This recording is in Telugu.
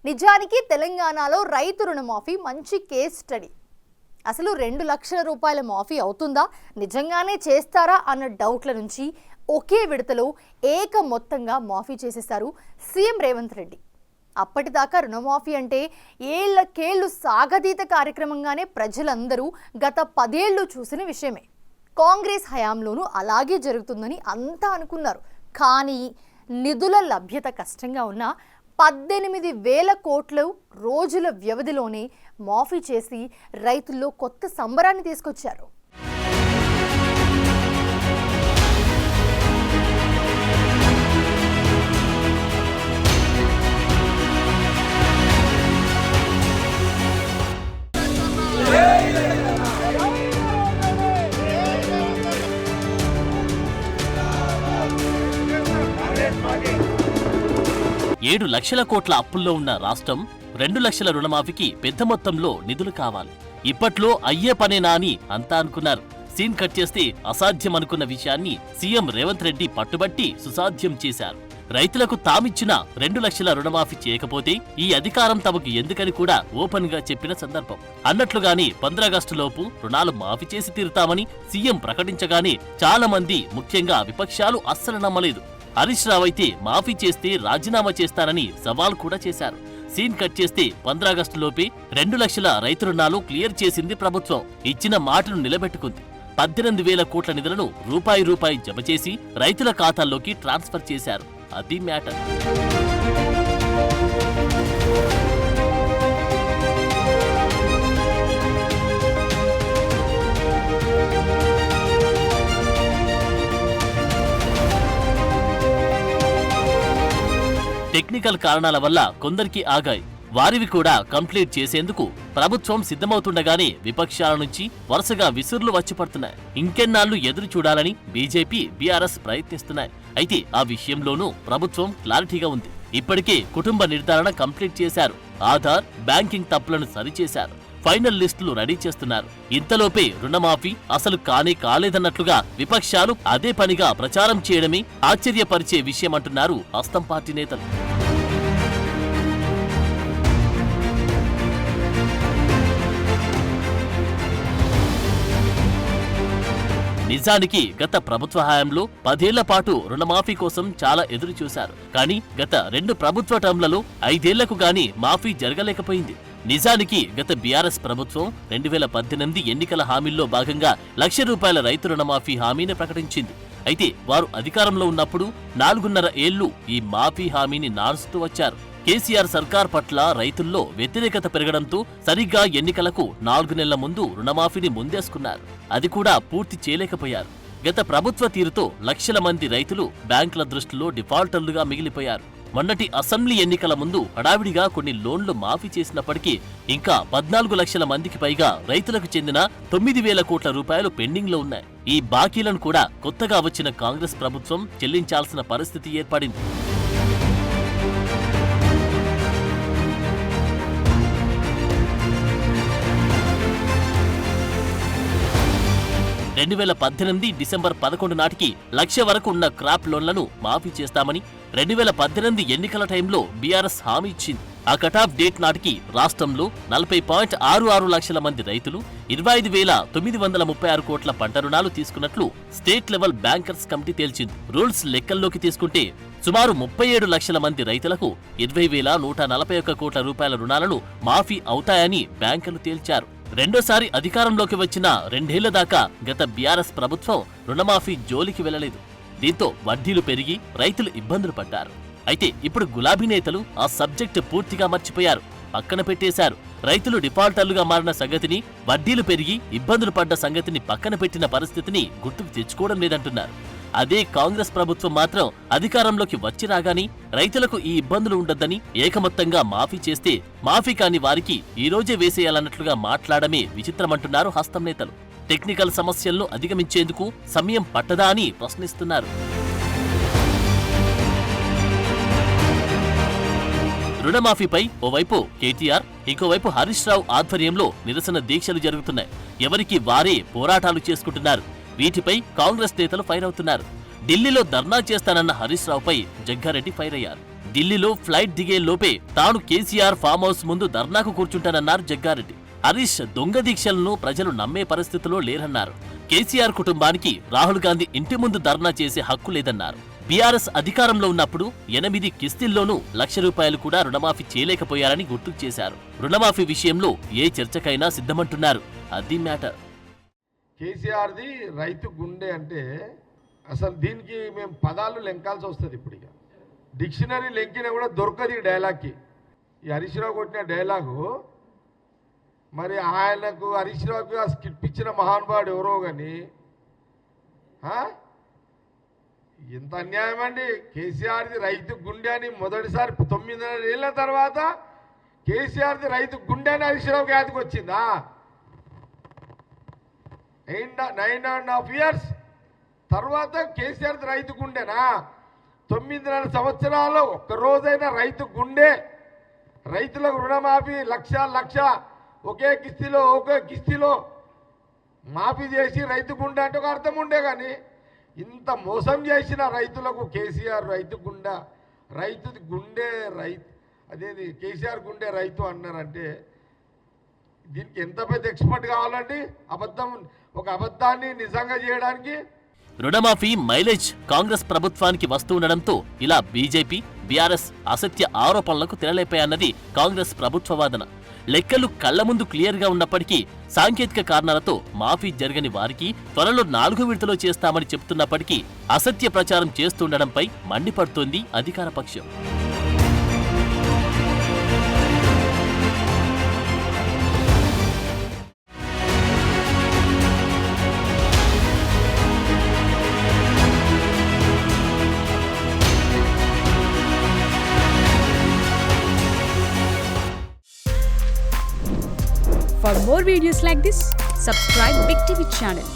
నిజానికి తెలంగాణలో రైతు రుణమాఫీ మంచి కేస్ స్టడీ. అసలు 2 లక్షల రూపాయల మాఫీ అవుతుందా, నిజంగానే చేస్తారా అన్న డౌట్ల నుంచి ఒకే విడతలో మొత్తంగా మాఫీ చేసేశారు సీఎం రేవంత్ రెడ్డి. అప్పటిదాకా రుణమాఫీ అంటే ఏళ్లకేళ్లు సాగదీత కార్యక్రమంగానే ప్రజలందరూ గత 10 ఏళ్లు చూసిన విషయమే. కాంగ్రెస్ హయాంలోనూ అలాగే జరుగుతుందని అంతా అనుకున్నారు. కానీ నిధుల లభ్యత కష్టంగా ఉన్న 18,000 కోట్ల రోజుల వ్యవధిలోనే మాఫీ చేసి రైతుల్లో కొత్త సంబరాన్ని తీసుకొచ్చారు. ఏడు లక్షల కోట్ల అప్పుల్లో ఉన్న రాష్ట్రం 2 లక్షల రుణమాఫీకి పెద్ద మొత్తంలో నిధులు కావాలి. ఇప్పట్లో అయ్యే పనేనా అని అంతా అనుకున్నారు. సీన్ కట్ చేస్తే అసాధ్యం అనుకున్న విషయాన్ని సీఎం రేవంత్ రెడ్డి పట్టుబట్టి సుసాధ్యం చేశారు. రైతులకు తామిచ్చిన 2 లక్షల రుణమాఫీ చేయకపోతే ఈ అధికారం తమకు ఎందుకని కూడా ఓపెన్ గా చెప్పిన సందర్భం. అన్నట్లుగానే 15 ఆగస్టులోపు రుణాలు మాఫీ చేసి తీరుతామని సీఎం ప్రకటించగానే చాలా మంది, ముఖ్యంగా విపక్షాలు అస్సలు నమ్మలేదు. హరీష్ రావు అయితే మాఫీ చేస్తే రాజీనామా చేస్తానని సవాల్ కూడా చేశారు. సీన్ కట్ చేస్తే 15 ఆగస్టులోపే 2 లక్షల రైతు రుణాలు క్లియర్ చేసింది ప్రభుత్వం. ఇచ్చిన మాటను నిలబెట్టుకుంది. 18,000 కోట్ల నిధులను రూపాయి జమ చేసి రైతుల ఖాతాల్లోకి ట్రాన్స్ఫర్ చేశారు. అది మ్యాటర్. టెక్నికల్ కారణాల వల్ల కొందరికి ఆగాయి. వారివి కూడా కంప్లీట్ చేసేందుకు ప్రభుత్వం సిద్ధమవుతుండగానే విపక్షాల నుంచి వరుసగా విసురులు వచ్చిపడుతున్నాయి. ఇంకెన్నాళ్లు ఎదురు చూడాలని బీజేపీ, బీఆర్ఎస్ ప్రయత్నిస్తున్నాయి. అయితే ఆ విషయంలోనూ ప్రభుత్వం క్లారిటీగా ఉంది. ఇప్పటికే కుటుంబ నిర్ధారణ కంప్లీట్ చేశారు. ఆధార్, బ్యాంకింగ్ తప్పులను సరిచేశారు. ఫైనల్ లిస్టులు రెడీ చేస్తున్నారు. ఇంతలోపే రుణమాఫీ అసలు కాలేదన్నట్లుగా విపక్షాలు అదే పనిగా ప్రచారం చేయడమే ఆశ్చర్యపరిచే విషయమంటున్నారు హస్తం పార్టీ నేతలు. నిజానికి గత ప్రభుత్వ హయాంలో 10 ఏళ్ల పాటు రుణమాఫీ కోసం చాలా ఎదురు చూశారు. కానీ గత 2 ప్రభుత్వ టర్మ్లలో 5 ఏళ్లకు గాని మాఫీ జరగలేకపోయింది. నిజానికి గత బీఆర్ఎస్ ప్రభుత్వం 2018 ఎన్నికల హామీల్లో భాగంగా ₹1,00,000 రైతు రుణమాఫీ హామీని ప్రకటించింది. అయితే వారు అధికారంలో ఉన్నప్పుడు 4.5 ఏళ్లు ఈ మాఫీ హామీని నారుస్తూ వచ్చారు. కేసీఆర్ సర్కార్ పట్ల రైతుల్లో వ్యతిరేకత పెరగడంతో సరిగ్గా ఎన్నికలకు 4 నెలల ముందు రుణమాఫీని ముందేసుకున్నారు. అది కూడా పూర్తి చేయలేకపోయారు. గత ప్రభుత్వ తీరుతో లక్షల మంది రైతులు బ్యాంకుల దృష్టిలో డిఫాల్టర్లుగా మిగిలిపోయారు. మొన్నటి అసెంబ్లీ ఎన్నికల ముందు హడావిడిగా కొన్ని లోన్లు మాఫీ చేసినప్పటికీ ఇంకా 14 లక్షల మందికి పైగా రైతులకు చెందిన 9,000 కోట్ల రూపాయలు పెండింగ్ లో ఉన్నాయి. ఈ బాకీలను కూడా కొత్తగా వచ్చిన కాంగ్రెస్ ప్రభుత్వం చెల్లించాల్సిన పరిస్థితి ఏర్పడింది. 2018 డిసెంబర్ 11 నాటికి 1,00,000 వరకు ఉన్న క్రాప్ లోన్లను మాఫీ చేస్తామని 2018 ఎన్నికల టైంలో బీఆర్ఎస్ హామీ ఇచ్చింది. ఆ కటాఫ్ డేట్ నాటికి రాష్ట్రంలో 40.66 లక్షల మంది రైతులు 25,936 కోట్ల పంట రుణాలు తీసుకున్నట్లు స్టేట్ లెవెల్ బ్యాంకర్స్ కమిటీ తేల్చింది. రూల్స్ లెక్కల్లోకి తీసుకుంటే సుమారు 37 లక్షల మంది రైతులకు 20,141 కోట్ల రూపాయల రుణాలను మాఫీ అవుతాయని బ్యాంకులు తేల్చారు. రెండోసారి అధికారంలోకి వచ్చిన 2 ఏళ్ల దాకా గత బీఆర్ఎస్ ప్రభుత్వం రుణమాఫీ జోలికి వెళ్లలేదు. దీంతో వడ్డీలు పెరిగి రైతులు ఇబ్బందులు పడ్డారు. అయితే ఇప్పుడు గులాబీ నేతలు ఆ సబ్జెక్టు పూర్తిగా మర్చిపోయారు, పక్కన పెట్టేశారు. రైతులు డిఫాల్టర్లుగా మారిన సంగతిని, వడ్డీలు పెరిగి ఇబ్బందులు పడ్డ సంగతిని పక్కన పెట్టిన పరిస్థితిని గుర్తుకు తెచ్చుకోవడం లేదంటున్నారు. అదే కాంగ్రెస్ ప్రభుత్వం మాత్రం అధికారంలోకి వచ్చి రాగానే రైతులకు ఈ ఇబ్బందులు ఉండొద్దని ఏకమొత్తంగా మాఫీ చేస్తే మాఫీ కాని వారికి ఈ రోజే వేసేయాలన్నట్లుగా మాట్లాడమే విచిత్రమంటున్నారు హస్తం నేతలు. టెక్నికల్ సమస్యలను అధిగమించేందుకు సమయం పట్టదా అని ప్రశ్నిస్తున్నారు. రుణమాఫీపై ఓవైపు కేటీఆర్, ఇంకోవైపు హరీష్ రావు ఆధ్వర్యంలో నిరసన దీక్షలు జరుగుతున్నాయి. ఎవరికి వారే పోరాటాలు చేసుకుంటున్నారు. వీటిపై కాంగ్రెస్ నేతలు ఫైర్ అవుతున్నారు. ఢిల్లీలో ధర్నా చేస్తానన్న హరీష్ రావుపై జగ్గారెడ్డి ఫైర్ అయ్యారు. ఢిల్లీలో ఫ్లైట్ దిగే లోపే తాను కేసీఆర్ ఫామ్ హౌస్ ముందు ధర్నాకు కూర్చుంటానన్నారు జగ్గారెడ్డి. హరీష్ దొంగ దీక్షలను ప్రజలు నమ్మే పరిస్థితిలో లేరన్నారు. కేసీఆర్ కుటుంబానికి రాహుల్ గాంధీ ఇంటి ముందు ధర్నా చేసే హక్కు లేదన్నారు. బీఆర్ఎస్ అధికారంలో ఉన్నప్పుడు 8 కిస్తీల్లోనూ ₹1,00,000 కూడా రుణమాఫీ చేయలేకపోయారని గుర్తుకు చేశారు. రుణమాఫీ విషయంలో ఏ చర్చకైనా సిద్ధమంటున్నారు. అది మ్యాటర్. కేసీఆర్ది రైతు గుండె అంటే అసలు దీనికి మేము పదాలు లెంకాల్సి వస్తుంది. ఇప్పుడు ఇక డిక్షనరీ లెంకినా కూడా దొరకదు ఈ డైలాగ్కి. ఈ హరీష్ రావు కొట్టిన డైలాగు మరి ఆయనకు హరీష్ రావుకి ఆ స్కిట్ ఇచ్చిన మహానుభావుడు ఎవరో కానీ ఎంత అన్యాయం అండి. కేసీఆర్ది రైతు గుండె అని మొదటిసారి 9 ఏళ్ళ తర్వాత కేసీఆర్ది రైతు గుండె అని హరీష్ రావుకి యాదకి వచ్చిందా? 9.5 years తర్వాత కేసీఆర్ది రైతు గుండెనా? 9 సంవత్సరాలు ఒక్కరోజైనా రైతు గుండె, రైతులకు రుణమాఫీ లక్ష ఒకే కిస్తీలో మాఫీ చేసి రైతు గుండె అంటే ఒక అర్థం ఉండే. కానీ ఇంత మోసం చేసిన రైతులకు కేసీఆర్ రైతు గుండె, రైతుది గుండె అదేది కేసీఆర్ గుండె రైతు అన్నారంటే దీనికి ఎంత పెద్ద ఎక్స్పర్ట్ కావాలండి ఒక అబద్ధాన్ని నిజంగా చేయడానికి. రుణమాఫీ మైలేజ్ కాంగ్రెస్ ప్రభుత్వానికి వస్తుండడంతో ఇలా బీజేపీ, బీఆర్ఎస్ అసత్య ఆరోపణలకు తెరలేపాయన్నది కాంగ్రెస్ ప్రభుత్వ వాదన. లెక్కలు కళ్ల ముందు క్లియర్గా ఉన్నప్పటికీ సాంకేతిక కారణాలతో మాఫీ జరగని వారికి త్వరలో 4 విడతలో చేస్తామని చెబుతున్నప్పటికీ అసత్య ప్రచారం చేస్తుండడంపై మండిపడుతోంది అధికార పక్షం. For more videos like this, subscribe Big TV channel.